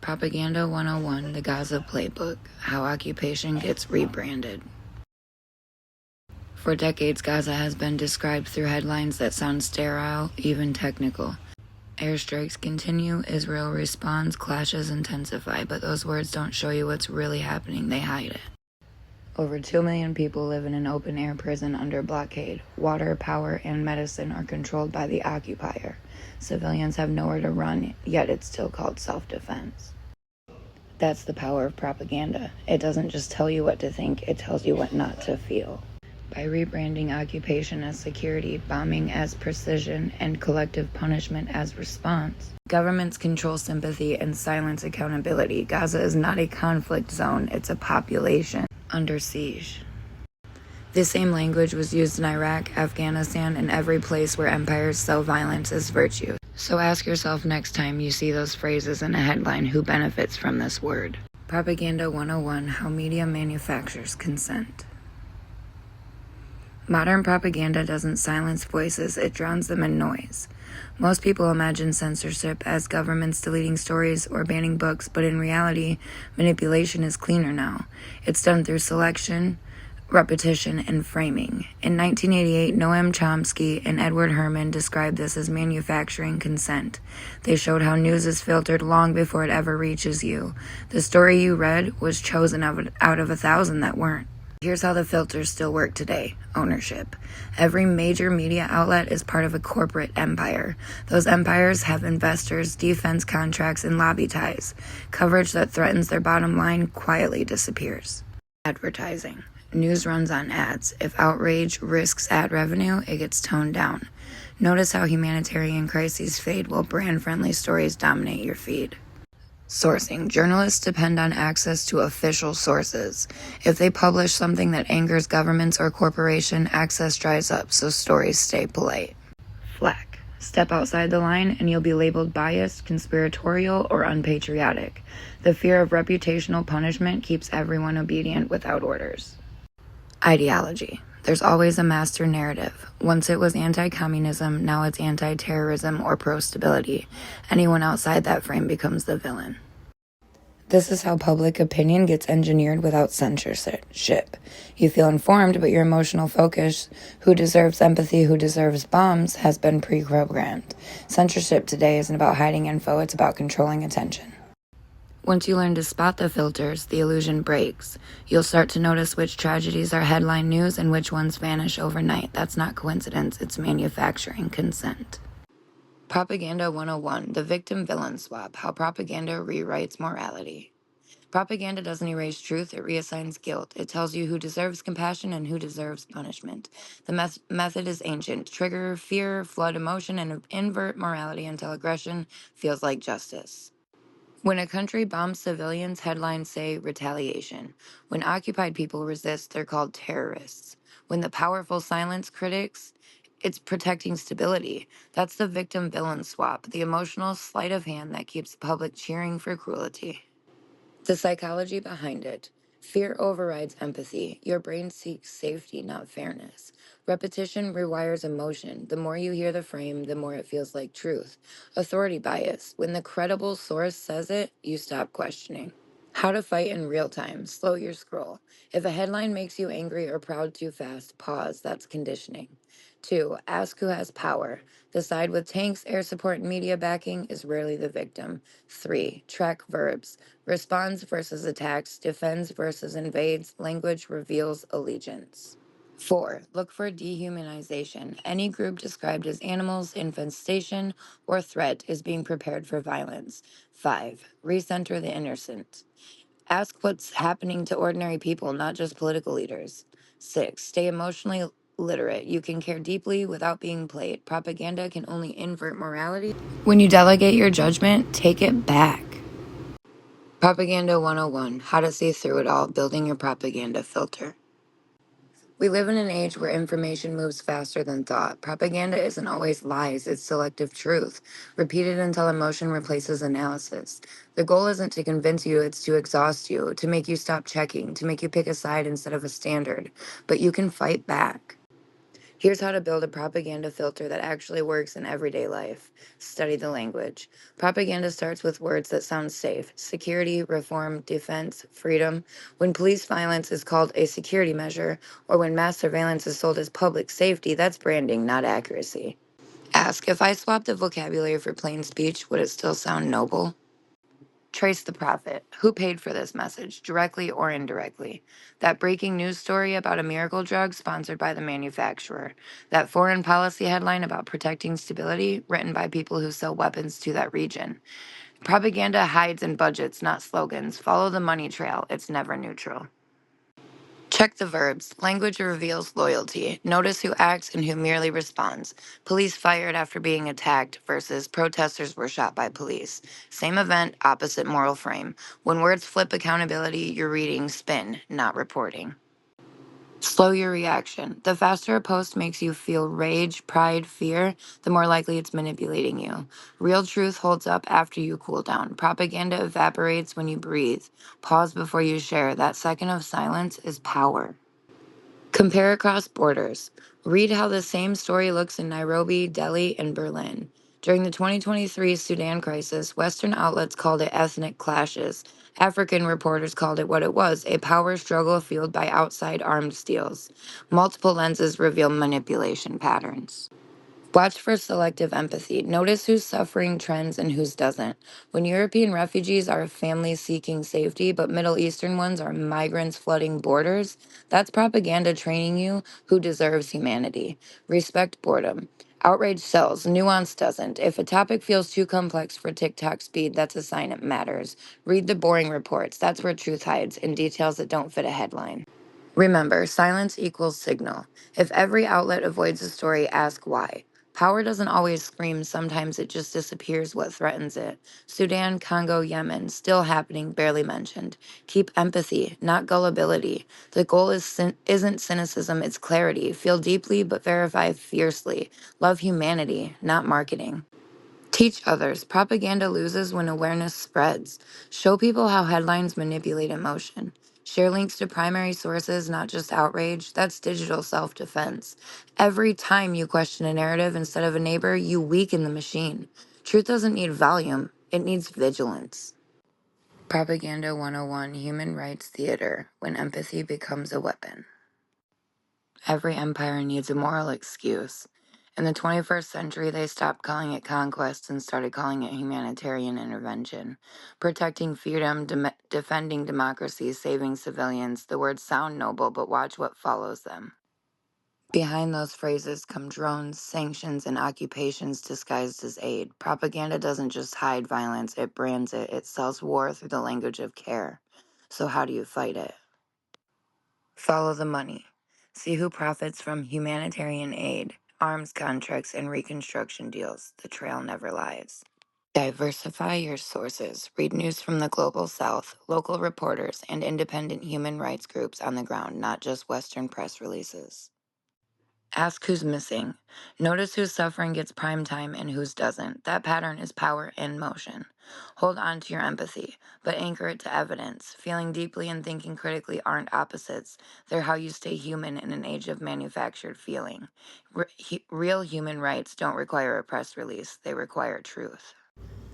Propaganda 101, The Gaza Playbook, How Occupation Gets Rebranded. For decades, Gaza has been described through headlines that sound sterile, even technical. Airstrikes continue, Israel responds, clashes intensify, but those words don't show you what's really happening, they hide it. Over 2 million people live in an open-air prison under blockade. Water, power, and medicine are controlled by the occupier. Civilians have nowhere to run, yet it's still called self-defense. That's the power of propaganda. It doesn't just tell you what to think, it tells you what not to feel. By rebranding occupation as security, bombing as precision, and collective punishment as response, governments control sympathy and silence accountability. Gaza is not a conflict zone, it's a population under siege. The same language was used in Iraq, Afghanistan, and every place where empires sell violence as virtue. So ask yourself next time you see those phrases in a headline, who benefits from this word? Propaganda 101, How Media Manufactures Consent. Modern propaganda doesn't silence voices, it drowns them in noise. Most people imagine censorship as governments deleting stories or banning books, but in reality, manipulation is cleaner now. It's done through selection, repetition, and framing. In 1988, Noam Chomsky and Edward Herman described this as manufacturing consent. They showed how news is filtered long before it ever reaches you. The story you read was chosen out of 1,000 that weren't. Here's how the filters still work today. Ownership. Every major media outlet is part of a corporate empire. Those empires have investors, defense contracts, and lobby ties. Coverage that threatens their bottom line quietly disappears. Advertising. News runs on ads. If outrage risks ad revenue, it gets toned down. Notice how humanitarian crises fade while brand-friendly stories dominate your feed. Sourcing. Journalists depend on access to official sources. If they publish something that angers governments or corporations, access dries up, so stories stay polite. Flack. Step outside the line and you'll be labeled biased, conspiratorial, or unpatriotic. The fear of reputational punishment keeps everyone obedient without orders. Ideology. There's always a master narrative. Once it was anti-communism, now it's anti-terrorism or pro-stability. Anyone outside that frame becomes the villain. This is how public opinion gets engineered without censorship. You feel informed, but your emotional focus, who deserves empathy, who deserves bombs, has been pre-programmed. Censorship today isn't about hiding info, it's about controlling attention. Once you learn to spot the filters, the illusion breaks. You'll start to notice which tragedies are headline news and which ones vanish overnight. That's not coincidence, it's manufacturing consent. Propaganda 101, The Victim-Villain Swap, How Propaganda Rewrites Morality. Propaganda doesn't erase truth, it reassigns guilt. It tells you who deserves compassion and who deserves punishment. The method is ancient. Trigger fear, flood emotion, and invert morality until aggression feels like justice. When a country bombs civilians, headlines say retaliation. When occupied people resist, they're called terrorists. When the powerful silence critics, it's protecting stability. That's the victim-villain swap, the emotional sleight of hand that keeps the public cheering for cruelty. The psychology behind it. Fear overrides empathy. Your brain seeks safety, not fairness. Repetition rewires emotion. The more you hear the frame, the more it feels like truth. Authority bias. When the credible source says it, you stop questioning. How to fight in real time. Slow your scroll. If a headline makes you angry or proud too fast, pause. That's conditioning. 2. Ask who has power. The side with tanks, air support, and media backing is rarely the victim. 3. Track verbs. Responds versus attacks, defends versus invades, language reveals allegiance. 4. Look for dehumanization. Any group described as animals, infestation, or threat is being prepared for violence. 5. Recenter the innocent. Ask what's happening to ordinary people, not just political leaders. 6. Stay emotionally literate. You can care deeply without being played. Propaganda can only invert morality. When you delegate your judgment, take it back. Propaganda 101, How to See Through It All, Building Your Propaganda Filter. We live in an age where information moves faster than thought. Propaganda isn't always lies, it's selective truth, repeated until emotion replaces analysis. The goal isn't to convince you, it's to exhaust you, to make you stop checking, to make you pick a side instead of a standard. But you can fight back. Here's how to build a propaganda filter that actually works in everyday life. Study the language. Propaganda starts with words that sound safe: security, reform, defense, freedom. When police violence is called a security measure, or when mass surveillance is sold as public safety, that's branding, not accuracy. Ask, if I swapped the vocabulary for plain speech, would it still sound noble? Trace the profit. Who paid for this message, directly or indirectly? That breaking news story about a miracle drug sponsored by the manufacturer. That foreign policy headline about protecting stability written by people who sell weapons to that region. Propaganda hides in budgets, not slogans. Follow the money trail. It's never neutral. Check the verbs. Language reveals loyalty. Notice who acts and who merely responds. Police fired after being attacked versus protesters were shot by police. Same event, opposite moral frame. When words flip accountability, you're reading spin, not reporting. Slow your reaction. The faster a post makes you feel rage, pride, fear, the more likely it's manipulating you. Real truth holds up after you cool down. Propaganda evaporates when you breathe. Pause before you share. That second of silence is power. Compare across borders. Read how the same story looks in Nairobi, Delhi, and Berlin. During the 2023 Sudan crisis, Western outlets called it ethnic clashes. African reporters called it what it was: a power struggle fueled by outside armed deals. Multiple lenses reveal manipulation patterns. Watch for selective empathy. Notice who's suffering trends and whose doesn't. When European refugees are families seeking safety, but Middle Eastern ones are migrants flooding borders, that's propaganda training you who deserves humanity. Respect boredom. Outrage sells, nuance doesn't. If a topic feels too complex for TikTok speed, that's a sign it matters. Read the boring reports. That's where truth hides, in details that don't fit a headline. Remember, silence equals signal. If every outlet avoids a story, ask why. Power doesn't always scream, sometimes it just disappears what threatens it. Sudan, Congo, Yemen, still happening, barely mentioned. Keep empathy, not gullibility. The goal isn't cynicism, it's clarity. Feel deeply, but verify fiercely. Love humanity, not marketing. Teach others. Propaganda loses when awareness spreads. Show people how headlines manipulate emotion. Share links to primary sources, not just outrage. That's digital self defense. Every time you question a narrative instead of a neighbor, you weaken the machine. Truth doesn't need volume, it needs vigilance. Propaganda 101: Human Rights Theater, when empathy becomes a weapon. Every empire needs a moral excuse. In the 21st century, they stopped calling it conquest and started calling it humanitarian intervention. Protecting freedom, defending democracy, saving civilians. The words sound noble, but watch what follows them. Behind those phrases come drones, sanctions, and occupations disguised as aid. Propaganda doesn't just hide violence, it brands it. It sells war through the language of care. So how do you fight it? Follow the money. See who profits from humanitarian aid, arms contracts, and reconstruction deals. The trail never lies. Diversify your sources. Read news from the global south, local reporters, and independent human rights groups on the ground, not just Western press releases. Ask who's missing. Notice whose suffering gets prime time and whose doesn't. That pattern is power in motion. Hold on to your empathy, but anchor it to evidence. Feeling deeply and thinking critically aren't opposites. They're how you stay human in an age of manufactured feeling. Real human rights don't require a press release, they require truth.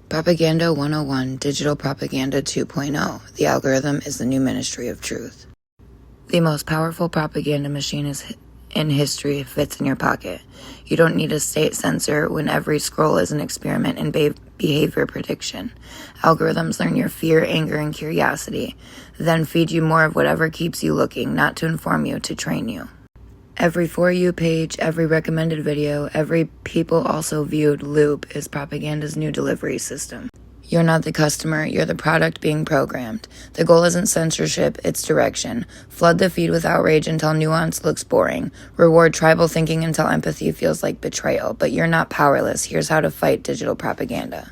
Propaganda 101, Digital Propaganda 2.0. The algorithm is the new ministry of truth. The most powerful propaganda machine in history fits in your pocket. You don't need a state censor when every scroll is an experiment in behavior prediction. Algorithms learn your fear, anger, and curiosity, then feed you more of whatever keeps you looking, not to inform you, to train you. Every For You page, every recommended video, every people also viewed loop is propaganda's new delivery system. You're not the customer, you're the product being programmed. The goal isn't censorship, it's direction. Flood the feed with outrage until nuance looks boring. Reward tribal thinking until empathy feels like betrayal. But you're not powerless. Here's how to fight digital propaganda.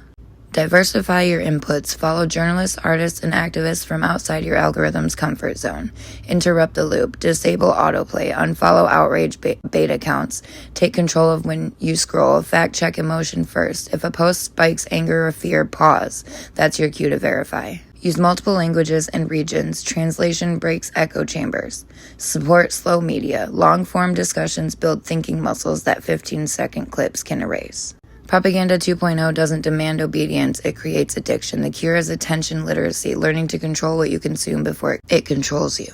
Diversify your inputs. Follow journalists, artists, and activists from outside your algorithm's comfort zone. Interrupt the loop. Disable autoplay. Unfollow outrage bait accounts. Take control of when you scroll. Fact check emotion first. If a post spikes anger or fear, pause. That's your cue to verify. Use multiple languages and regions. Translation breaks echo chambers. Support slow media. Long-form discussions build thinking muscles that 15-second clips can erase. Propaganda 2.0 doesn't demand obedience, it creates addiction. The cure is attention literacy, learning to control what you consume before it controls you.